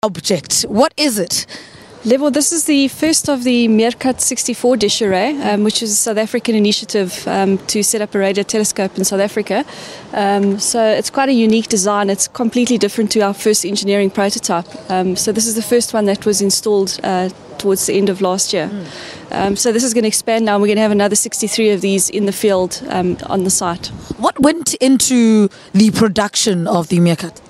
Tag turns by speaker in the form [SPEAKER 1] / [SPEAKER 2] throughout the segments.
[SPEAKER 1] object. What is it?
[SPEAKER 2] Lebo, this is the first of the Meerkat 64 dish array, which is a South African initiative to set up a radio telescope in South Africa. So it's quite a unique design. It's completely different to our first engineering prototype. So this is the first one that was installed towards the end of last year. So this is going to expand now. We're going to have another 63 of these in the field on the site.
[SPEAKER 1] What went into the production of the Meerkat?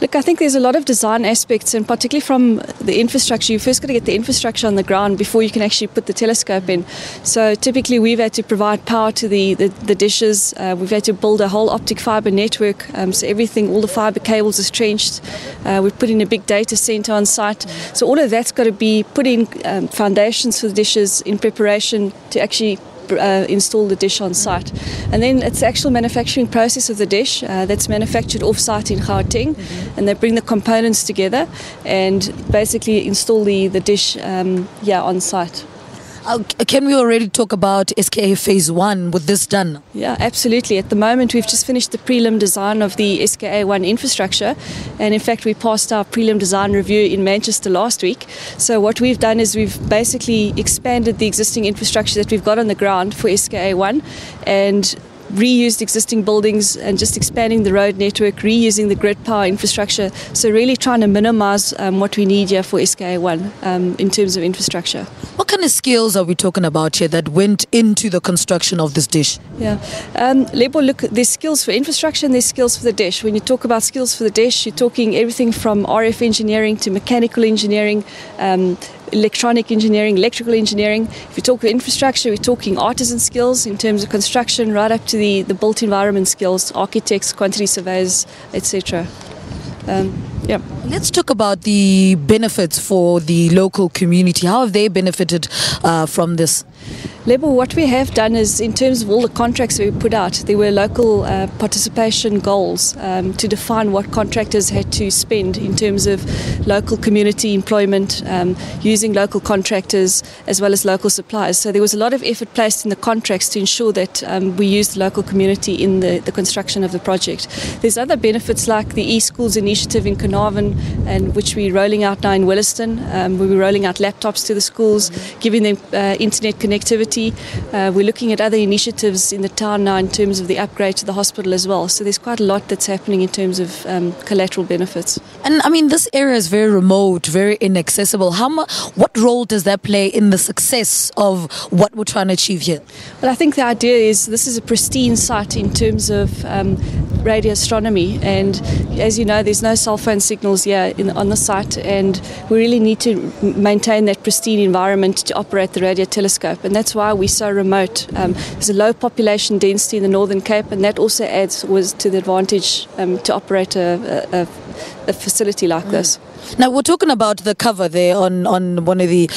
[SPEAKER 2] Look, I think there's a lot of design aspects, and particularly from the infrastructure. You first got to get the infrastructure on the ground before you can actually put the telescope in. So typically we've had to provide power to the dishes. We've had to build a whole optic fibre network. So everything, all the fibre cables is trenched. We've put in a big data centre on site. So all of that's got to be put in foundations for the dishes in preparation to actually install the dish on site. And then it's the actual manufacturing process of the dish that's manufactured off-site in Gauteng, and they bring the components together and basically install the dish on site.
[SPEAKER 1] Can we already talk about SKA phase 1 with this done?
[SPEAKER 2] Yeah, absolutely. At the moment we've just finished the prelim design of the SKA 1 infrastructure, and in fact we passed our prelim design review in Manchester last week. So what we've done is we've basically expanded the existing infrastructure that we've got on the ground for SKA 1 and reused existing buildings and just expanding the road network, reusing the grid power infrastructure. So really trying to minimise what we need here for SKA 1 in terms of infrastructure.
[SPEAKER 1] What kind of skills are we talking about here that went into the construction of this dish?
[SPEAKER 2] Yeah, Lebo, look, there's skills for infrastructure and there's skills for the dish. When you talk about skills for the dish, you're talking everything from RF engineering to mechanical engineering, electronic engineering, electrical engineering. If you talk about infrastructure, we're talking artisan skills in terms of construction, right up to the built environment skills, architects, quantity surveyors, etc. Yeah.
[SPEAKER 1] Let's talk about the benefits for the local community. How have they benefited from this?
[SPEAKER 2] Lebo, what we have done is, in terms of all the contracts we put out, there were local participation goals to define what contractors had to spend in terms of local community employment, using local contractors as well as local suppliers. So there was a lot of effort placed in the contracts to ensure that we used the local community in the construction of the project. There's other benefits like the e-schools initiative in Carnarvon, and which we're rolling out now in Williston. We're rolling out laptops to the schools, giving them internet connectivity. We're looking at other initiatives in the town now in terms of the upgrade to the hospital as well. So there's quite a lot that's happening in terms of collateral benefits.
[SPEAKER 1] And I mean, this area is very remote, very inaccessible. What role does that play in the success of what we're trying to achieve here?
[SPEAKER 2] Well, I think the idea is this is a pristine site in terms of radio astronomy, and as you know, there's no cell phone signals here on the site, and we really need to maintain that pristine environment to operate the radio telescope, and that's why we're so remote. There's a low population density in the Northern Cape, and that also adds to the advantage to operate a facility like this.
[SPEAKER 1] Now, we're talking about the cover there on one of the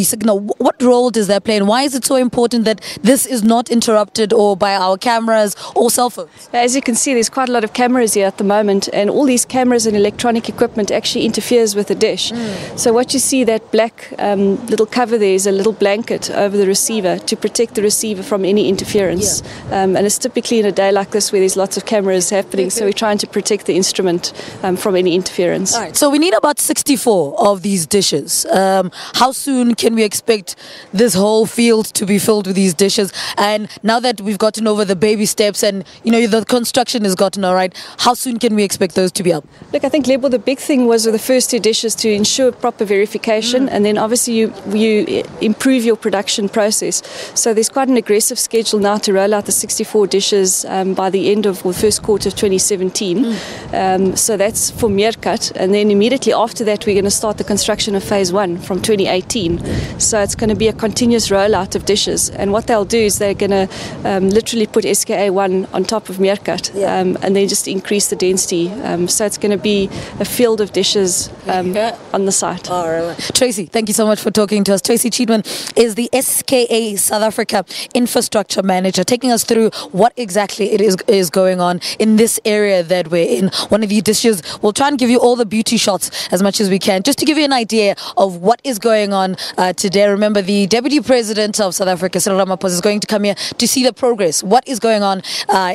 [SPEAKER 1] signal. What role does that play, and why is it so important that this is not interrupted or by our cameras or cell phones?
[SPEAKER 2] As you can see, there's quite a lot of cameras here at the moment, and all these cameras and electronic equipment actually interferes with the dish. So what you see, that black little cover there is a little blanket over the receiver to protect the receiver from any interference. And it's typically in a day like this where there's lots of cameras happening, so we're trying to protect the instrument from any interference.
[SPEAKER 1] All right, so we need about 64 of these dishes. How soon can we expect this whole field to be filled with these dishes? And now that we've gotten over the baby steps and the construction has gotten all right, how soon can we expect those to be up?
[SPEAKER 2] Look, I think, Lebo, the big thing was with the first two dishes to ensure proper verification, and then obviously you improve your production process. So there's quite an aggressive schedule now to roll out the 64 dishes by the end of the first quarter of 2017. So that's for Meerkat, and then immediately after that we're going to start the construction of phase 1 from 2018. So it's going to be a continuous rollout of dishes, and what they'll do is they're going to literally put SKA 1 on top of Meerkat, and then just increase the density. So it's going to be a field of dishes on the site.
[SPEAKER 1] All right. Tracy, thank you so much for talking to us. Tracy Cheatman is the SKA South Africa Infrastructure Manager, taking us through what exactly it is going on in this area that we're in. One of the dishes we'll try and give you all the beauty shots as much as we can, just to give you an idea of what is going on today. Remember, the Deputy President of South Africa, Cyril Ramaphosa, is going to come here to see the progress. What is going on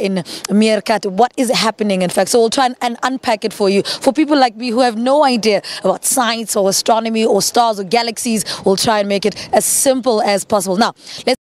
[SPEAKER 1] in Meerkat? What is happening, in fact? So we'll try and unpack it for you. For people like me who have no idea about science or astronomy or stars or galaxies, we'll try and make it as simple as possible. Now, let's